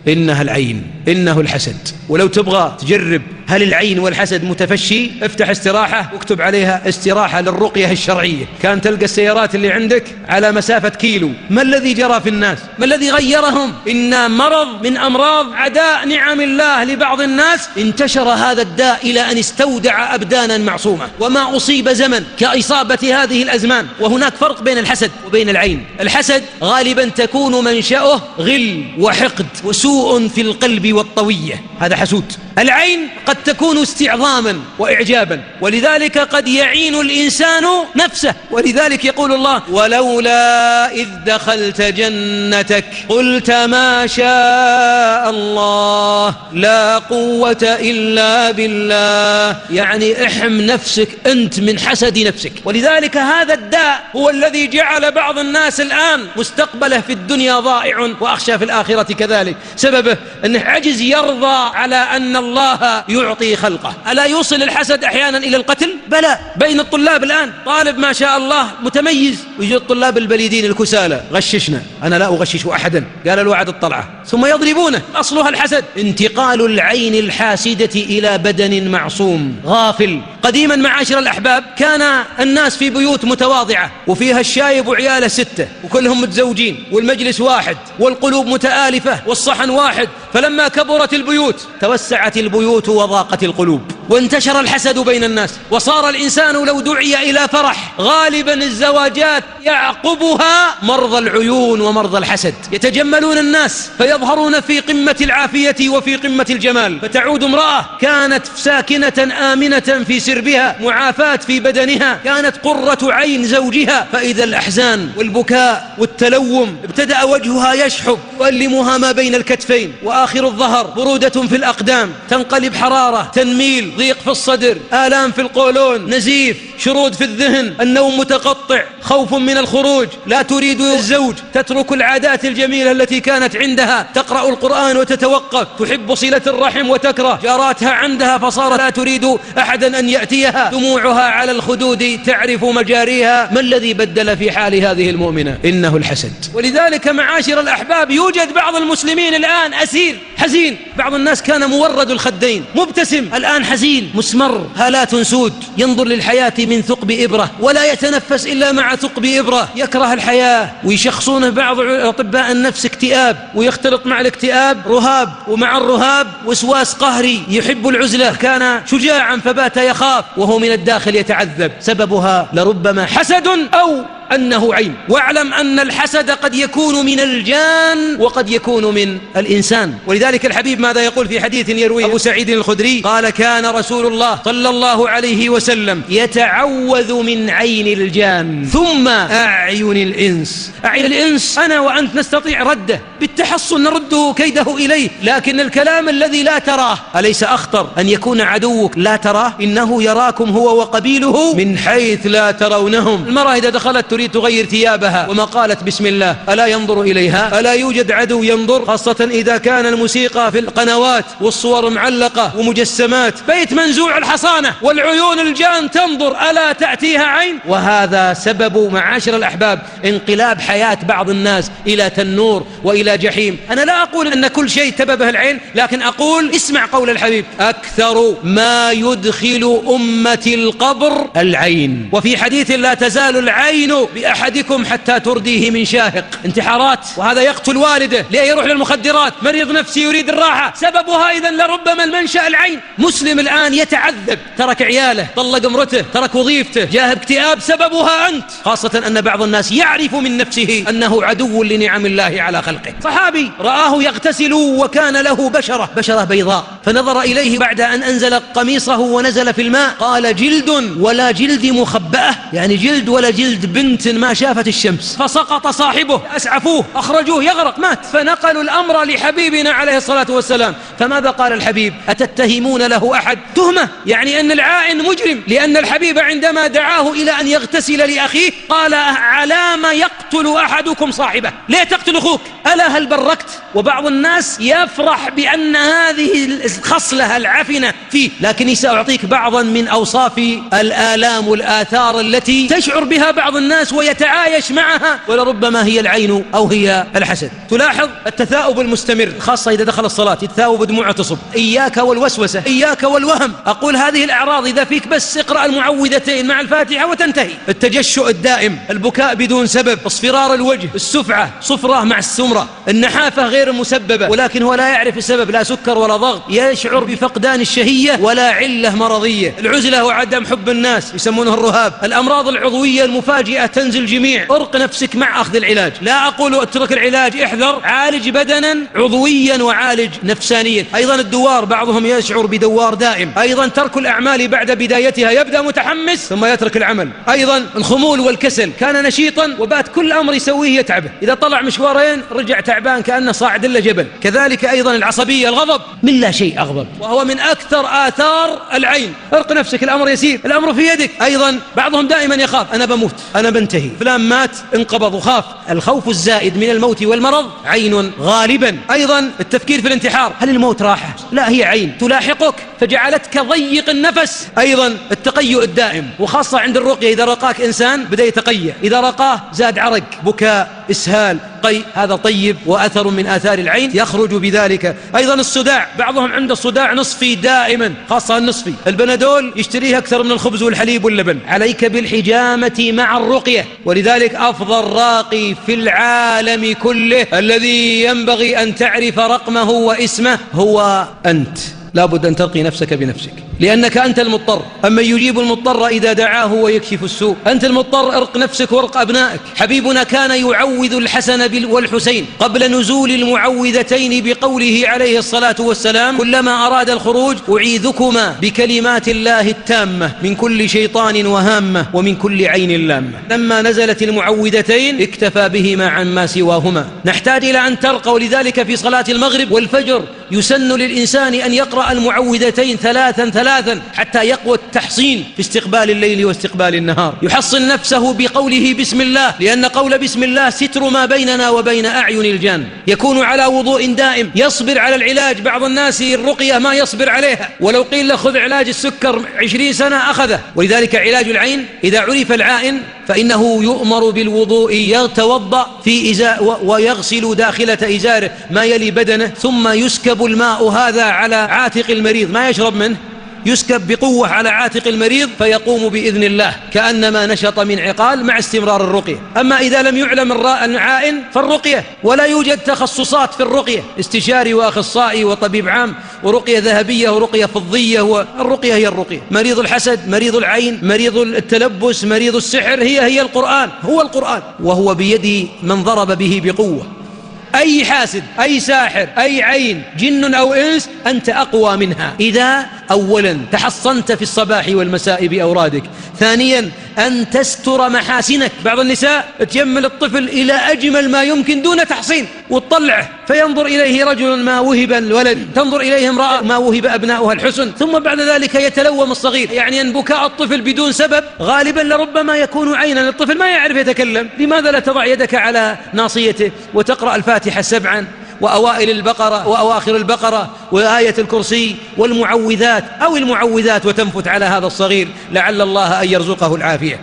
إنها العين، إنه الحسد. ولو تبغى تجرب هل العين والحسد متفشي، افتح استراحة واكتب عليها استراحة للرقية الشرعية. كان تلقى السيارات اللي عندك على مسافة كيلو. ما الذي جرى في الناس؟ ما الذي غيرهم؟ إن مرض من أمراض عداء نعم الله لبعض الناس انتشر هذا الداء إلى أن استودع أبدانا معصومة، وما أصيب زمن كإصابة هذه الأزمان. وهناك فرق بين الحسد وبين العين. الحسد غالبا تكون منشأه غل وحقد وسوء في القلب والطوية، هذا حسود. العين قد تكون استعظاما وإعجابا، ولذلك قد يعين الإنسان نفسه. ولذلك يقول الله: ولولا إذ دخلت جنتك قلت ما شاء الله لا قوة إلا بالله. يعني احم نفسك أنت من حسد نفسك. ولذلك هذا الداء هو الذي جعل بعض الناس الآن مستقبله في الدنيا ضائع وأخشى في الآخرة كذلك. سببه أنه عجز يرضى على أن الله يعطي خلقه. ألا يوصل الحسد أحيانا إلى القتل؟ بلى. بين الطلاب الآن طالب ما شاء الله متميز، ويجي الطلاب البليدين الكسالى: غششنا. أنا لا أغشش أحدا، قال الوعد الطلعة، ثم يضربونه. أصلها الحسد، انتقال العين الحاسدة إلى بدن معصوم غافل. قديما معاشر الأحباب كان الناس في بيوت متواضعة وفيها الشايب وعياله 6 وكلهم متزوجين والمجلس واحد والقلوب متآلفة والصحن واحد. فلما كبرت البيوت توسعت البيوت وضاقت القلوب، وانتشر الحسد بين الناس، وصار الإنسان لو دعي إلى فرح غالبا الزواجات يعقبها مرضى العيون ومرضى الحسد. يتجملون الناس فيظهرون في قمة العافية وفي قمة الجمال، فتعود امرأة كانت ساكنة آمنة في سربها معافاة في بدنها، كانت قرة عين زوجها، فإذا الأحزان والبكاء والتلوم ابتدأ وجهها يشحب، يؤلمها ما بين الكتفين وآخر الظهر، برودة في الأقدام، تنقلب حرارة، تنميل، ضيق في الصدر، آلام في القولون، نزيف، شرود في الذهن، النوم متقطع، خوف من الخروج، لا تريد الزوج، تترك العادات الجميلة التي كانت عندها، تقرأ القرآن وتتوقف، تحب صلة الرحم وتكره جاراتها عندها فصارت لا تريد أحدا أن يأتيها، دموعها على الخدود تعرف مجاريها. ما الذي بدل في حال هذه المؤمنة؟ إنه الحسد. ولذلك معاشر الأحباب يوجد بعض المسلمين الآن أسير حزين. بعض الناس كان مورد الخدين مبتسم، الآن حزين مسمر، هالات سود، ينظر للحياة من ثقب إبرة ولا يتنفس إلا مع ثقب إبرة، يكره الحياة. ويشخصونه بعض أطباء النفس اكتئاب، ويختلط مع الاكتئاب رهاب، ومع الرهاب وسواس قهري، يحب العزلة، كان شجاعا فبات يخاف وهو من الداخل يتعذب. سببها لربما حسد أو أنه عين. واعلم أن الحسد قد يكون من الجان وقد يكون من الإنسان. ولذلك الحبيب ماذا يقول في حديث يرويه أبو سعيد الخدري؟ قال: كان رسول الله صلى الله عليه وسلم يتعوذ من عين الجان ثم أعين الإنس. أعين الإنس أنا وأنت نستطيع رده بالتحصن، نرد كيده إليه، لكن الكلام الذي لا تراه أليس أخطر؟ أن يكون عدوك لا تراه، إنه يراكم هو وقبيله من حيث لا ترونهم. المرأة إذا دخلت تريد تغير ثيابها وما قالت بسم الله، ألا ينظر إليها؟ ألا يوجد عدو ينظر؟ خاصة إذا كان الموسيقى في القنوات والصور معلقة ومجسمات، بيت منزوع الحصانة والعيون الجان تنظر، ألا تأتيها عين؟ وهذا سبب معاشر الأحباب انقلاب حياة بعض الناس إلى تنور وإلى جحيم. أنا لا أقول أن كل شيء تببه العين، لكن أقول اسمع قول الحبيب: أكثر ما يدخل أمتي القبر العين. وفي حديث: لا تزال العين بأحدكم حتى ترديه من شاهق. انتحارات، وهذا يقتل والده، ليه يروح للمخدرات، مريض نفسي يريد الراحة، سببها إذن لربما المنشأ العين. مسلم الآن يتعذب، ترك عياله، طلق امرته، ترك وظيفته، جاه اكتئاب، سببها أنت. خاصة أن بعض الناس يعرف من نفسه أنه عدو لنعم الله على خلقه. صحابي رآه يغتسل وكان له بشرة بيضاء، فنظر إليه بعد أن أنزل قميصه ونزل في الماء، قال: جلد ولا جلد مخبأة، يعني جلد ولا جلد بنت ما شافت الشمس. فسقط صاحبه، أسعفوه، أخرجوه يغرق، مات. فنقلوا الأمر لحبيبنا عليه الصلاة والسلام. فماذا قال الحبيب؟ أتتهمون له أحد؟ تهمة، يعني أن العائن مجرم، لأن الحبيب عندما دعاه إلى أن يغتسل لأخيه قال: علام يقتل أحدكم صاحبه؟ ليه تقتل أخوك؟ ألا هل بركت؟ وبعض الناس يفرح بأن هذه الخصلة العفنة فيه، لكني سأعطيك بعضا من أوصاف الآلام والآثار التي تشعر بها بعض الناس الناس ويتعايش معها، ولربما هي العين أو هي الحسد. تلاحظ التثاؤب المستمر، خاصة إذا دخل الصلاة يتثاوب دموعه تصب. إياك والوسوسة، إياك والوهم. أقول هذه الأعراض إذا فيك بس اقرأ المعوذتين مع الفاتحة وتنتهي. التجشؤ الدائم، البكاء بدون سبب، اصفرار الوجه، السفعة، صفرة مع السمرة، النحافة غير المسببة ولكن هو لا يعرف السبب، لا سكر ولا ضغط، يشعر بفقدان الشهية ولا علة مرضية، العزلة وعدم حب الناس يسمونه الرهاب، الأمراض العضوية المفاجئة تنزل جميع. ارق نفسك مع أخذ العلاج، لا أقول اترك العلاج، احذر، عالج بدنا عضويا وعالج نفسانيا. أيضا الدوار، بعضهم يشعر بدوار دائم. أيضا ترك الأعمال بعد بدايتها، يبدأ متحمس ثم يترك العمل. أيضا الخمول والكسل، كان نشيطا وبات كل أمر يسويه يتعبه، إذا طلع مشوارين رجع تعبان كأنه صاعد إلا جبل. كذلك أيضا العصبية، الغضب، من لا شيء أغضب، وهو من أكثر آثار العين. ارق نفسك، الأمر يسير، الأمر في يدك. أيضا بعضهم دائما يخاف، أنا بموت، أنا بنتهي، فلان مات انقبض وخاف. الخوف الزائد من الموت والمرض عين غالبا. أيضا التفكير في الانتحار، هل الموت راحة؟ لا، هي عين تلاحقك فجعلتك ضيق النفس. أيضا التقيؤ الدائم، وخاصة عند الرقية، إذا رقاك إنسان بدأ يتقيأ، إذا رقاه زاد عرق، بكاء، إسهال، قيء، هذا طيب وأثر من آثار العين يخرج بذلك. أيضا الصداع، بعضهم عنده صداع نصفي دائما، خاصة النصفي، البنادول يشتريه أكثر من الخبز والحليب واللبن. عليك بالحجامة مع الرقية، ولذلك أفضل راقي في العالم كله الذي ينبغي أن تعرف رقمه واسمه هو أنت. لابد أن ترقي نفسك بنفسك، لأنك أنت المضطر. أما يجيب المضطر إذا دعاه ويكشف السوء. أنت المضطر، ارق نفسك وارق أبنائك. حبيبنا كان يعوذ الحسن والحسين قبل نزول المعوذتين بقوله عليه الصلاة والسلام: كلما أراد الخروج أعيذكما بكلمات الله التامة من كل شيطان وهامة ومن كل عين لامة. لما نزلت المعوذتين اكتفى بهما عما سواهما. نحتاج إلى أن ترقى، ولذلك في صلاة المغرب والفجر يسن للإنسان أن يقرأ المعوذتين ثلاثا حتى يقوى التحصين في استقبال الليل واستقبال النهار. يحصن نفسه بقوله بسم الله، لأن قول بسم الله ستر ما بيننا وبين أعين الجان. يكون على وضوء دائم، يصبر على العلاج. بعض الناس الرقية ما يصبر عليها، ولو قيل له خذ علاج السكر 20 سنة أخذه. ولذلك علاج العين إذا عرف العائن فإنه يؤمر بالوضوء، يتوضأ ويغسل داخلة إزاره ما يلي بدنه، ثم يسكب الماء هذا على عاتق المريض، ما يشرب منه، يسكب بقوة على عاتق المريض فيقوم بإذن الله كأنما نشط من عقال مع استمرار الرقية. أما إذا لم يعلم العائن فالرقية، ولا يوجد تخصصات في الرقية، استشاري وأخصائي وطبيب عام ورقية ذهبية ورقية فضية، والرقية هي الرقية. مريض الحسد، مريض العين، مريض التلبس، مريض السحر، هي القرآن، هو القرآن، وهو بيد من ضرب به بقوة. أي حاسد، أي ساحر، أي عين، جن أو إنس، أنت أقوى منها إذا أولا تحصنت في الصباح والمساء بأورادك. ثانيا أن تستر محاسنك. بعض النساء تجمل الطفل إلى أجمل ما يمكن دون تحصين وتطلعه، فينظر إليه رجل ما وهب الولد، تنظر إليه امرأة ما وهب أبناؤها الحسن، ثم بعد ذلك يتلوم الصغير. يعني أن بكاء الطفل بدون سبب غالبا لربما يكون عينا، الطفل ما يعرف يتكلم. لماذا لا تضع يدك على ناصيته وتقرأ الفاتحة 7 وأوائل البقرة وأواخر البقرة وآية الكرسي والمعوذات أو المعوذات، وتنفت على هذا الصغير لعل الله أن يرزقه العافية.